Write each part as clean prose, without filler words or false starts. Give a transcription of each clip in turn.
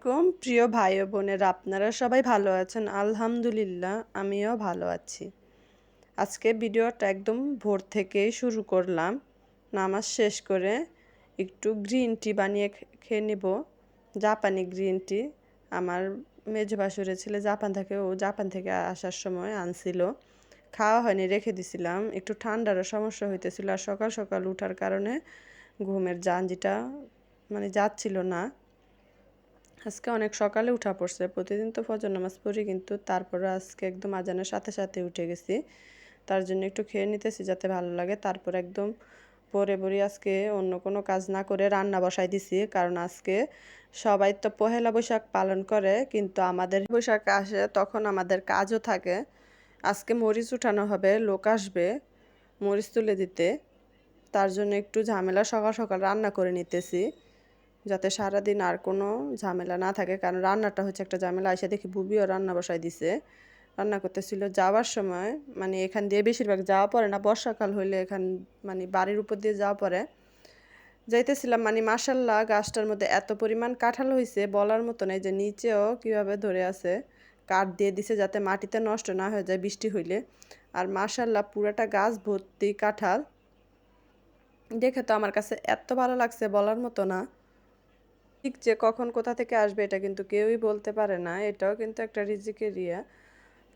আলাইকুম প্রিয় ভাই ও বোনেরা, আপনারা সবাই ভালো আছেন? আলহামদুলিল্লাহ, আমিও ভালো আছি। আজকে ভিডিওটা একদম ভোর থেকেই শুরু করলাম। নামাজ শেষ করে একটু গ্রিন টি বানিয়ে খেয়ে নেব। জাপানি গ্রিন টি। আমার মেজো ভাসুরের ছেলে জাপান থেকে আসার সময় আনছিল। খাওয়া হয়নি, রেখে দিছিলাম। একটু ঠান্ডারও সমস্যা হইতেছিল, আর সকাল সকাল উঠার কারণে ঘুমের জানজিটা যাচ্ছিল না। আজকে অনেক সকালে উঠা পড়ছে। প্রতিদিন তো ফজর নামাজ পড়ি, কিন্তু তারপরে আজকে একদম আজানের সাথে সাথে উঠে গেছি। তার জন্য একটু খেয়ে নিতেছি যাতে ভালো লাগে। তারপর একদম পরে পরে আজকে অন্য কোনো কাজ না করে রান্না বসাই দিছি, কারণ আজকে সবাই তো পহেলা বৈশাখ পালন করে, কিন্তু আমাদের বৈশাখ আসে তখন আমাদের কাজও থাকে। আজকে মরিচ উঠানো হবে, লোক আসবে মরিচ তুলে দিতে। তার জন্য একটু ঝামেলা, সকাল সকাল রান্না করে নিতেছি যাতে সারাদিন আর কোনো ঝামেলা না থাকে, কারণ রান্নাটা হচ্ছে একটা ঝামেলা। এসে দেখি বুবিও রান্না বসাই দিছে, রান্না করতেছিল। যাওয়ার সময় এখান দিয়ে বেশিরভাগ যাওয়া পড়ে না, বর্ষাকাল হইলে বাড়ির উপর দিয়ে যাওয়া পড়ে। যাইতেছিলাম মাশাল্লাহ, গাছটার মধ্যে এত পরিমাণ কাঁঠাল হয়েছে বলার মতো নেই, যে নিচেও কিভাবে ধরে আছে। কাঠ দিয়ে দিছে যাতে মাটিতে নষ্ট না হয়ে যায় বৃষ্টি হইলে। আর মাশাল্লাহ, পুরাটা গাছ ভর্তি কাঁঠাল। দেখে তো আমার কাছে এত ভালো লাগছে বলার মতো না। ঠিক যে কখন কোথা থেকে আসবে এটা কিন্তু কেউই বলতে পারে না। এটাও কিন্তু একটা রিজিকের ইয়া।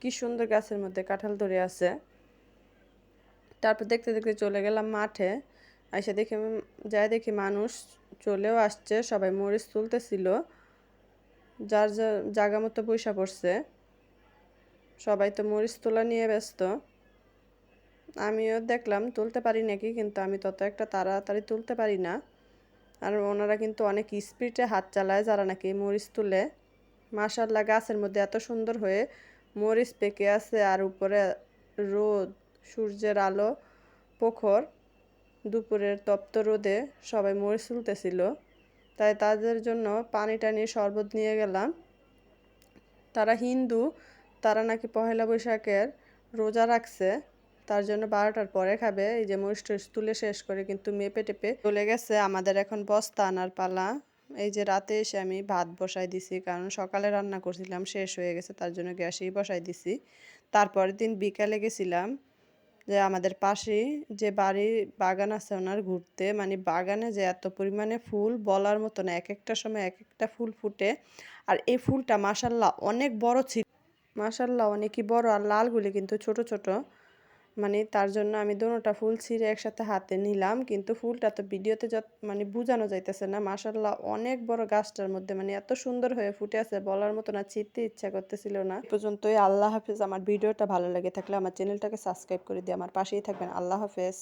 কি সুন্দর গাছের মধ্যে কাঁঠাল ধরে আছে। তারপর দেখতে দেখতে চলে গেলাম মাঠে। এসে দেখি মানুষ চলেও আসছে, সবাই মরিচ তুলতেছিল। যার যার জায়গা মতো পয়সা পড়ছে, সবাই তো মরিচ তোলা নিয়ে ব্যস্ত। আমিও দেখলাম তুলতে পারি নাকি, কিন্তু আমি তত একটা তাড়াতাড়ি তুলতে পারি না। আর ওনারা কিন্তু অনেক স্পিডে হাত চালায় যারা নাকি মরিচ তুলে। মাশাল্লাহ, গাছের মধ্যে এত সুন্দর হয়ে মরিচ পেকে আছে, আর উপরে রোদ, সূর্যের আলো প্রখর। দুপুরের তপ্ত রোদে সবাই মরিচ তুলতেছিল, তাই তাদের জন্য পানি টানি শরবত নিয়ে গেলাম। তারা হিন্দু, তারা নাকি পহেলা বৈশাখের রোজা রাখছে, তার জন্য 12টার পরে খাবে। এই যে মরিচ টরিচ তুলে শেষ করে কিন্তু মেপে টেপে চলে গেছে। আমাদের এখন বস্তা আনার পালা। এই যে রাতে এসে আমি ভাত বসাই দিছি, কারণ সকালে রান্না করছিলাম শেষ হয়ে গেছে, তার জন্য গ্যাসেই বসাই দিছি। তারপরের দিন বিকালে গেছিলাম যে আমাদের পাশেই যে বাড়ির বাগান আছে ওনার ঘুরতে। বাগানে যে এত পরিমাণে ফুল বলার মতো না, এক একটা সময় এক একটা ফুল ফুটে। আর এই ফুলটা মাশাল্লাহ অনেক বড় ছিল, মাশাল্লাহ অনেকই বড়। আর লালগুলি কিন্তু ছোট ছোট। তার জন্য আমি দোনোটা ফুল ছিঁড়ে একসাথে হাতে নিলাম, কিন্তু ফুলটা তো ভিডিওতে যত বোঝানো যাইতেছে না। মাশাল্লাহ অনেক বড়, গাছটার মধ্যে এত সুন্দর হয়ে ফুটে আছে বলার মতো না, ছিঁড়তে ইচ্ছা করতেছিল না। এ পর্যন্তই। আল্লাহ হাফেজ। আমার ভিডিওটা ভালো লেগে থাকলে আমার চ্যানেলটাকে সাবস্ক্রাইব করে দিয়ে আমার পাশেই থাকবেন। আল্লাহ হাফেজ।